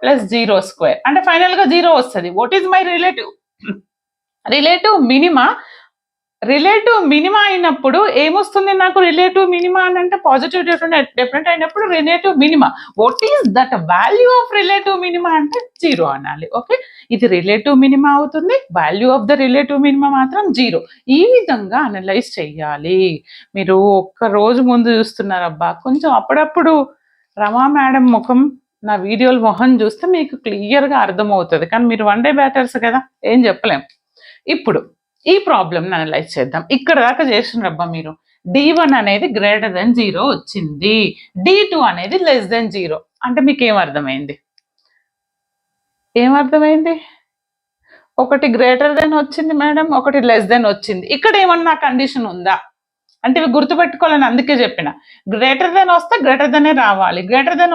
Plus 0 square అంటే final గా 0 వస్తుంది. What is my relative? Relative minima. Relative minima అయినప్పుడు ఏమొస్తుంది నాకు? రిలేటివ్ మినిమా అని అంటే పాజిటివ్ డిఫరెంట్ అయినప్పుడు relative minima. What is that value of relative minima అంటే 0 అనాలి. ఓకే, ఇది రిలేటివ్ మినిమా అవుతుంది, value of the relative minima మాత్రం 0. ఈ విధంగా అనలైజ్ చెయ్యాలి. మీరు ఒక్క రోజు ముందు చూస్తున్నారబ్బా, కొంచెం అప్పుడప్పుడు రమా మేడం ముఖం, నా వీడియోల మొహం చూస్తే మీకు క్లియర్గా అర్థమవుతుంది. కానీ మీరు వన్ డే బ్యాటర్స్ కదా, ఏం చెప్పలేం. ఇప్పుడు ఈ ప్రాబ్లమ్ అనలైజ్ చేద్దాం. ఇక్కడ దాకా చేసినబ్బా మీరు. D1 అనేది గ్రేటర్ దెన్ 0 వచ్చింది, D2 అనేది లెస్ దెన్ 0 అంటే మీకు ఏమర్థమైంది? ఒకటి గ్రేటర్ దెన్ వచ్చింది మేడం, ఒకటి లెస్ దెన్ వచ్చింది. ఇక్కడ ఏమన్నా కండిషన్ ఉందా అంటే ఇవి గుర్తుపెట్టుకోవాలని అందుకే చెప్పిన. గ్రేటర్ దెన్ వస్తే గ్రేటర్ దెనే రావాలి, గ్రేటర్ దెన్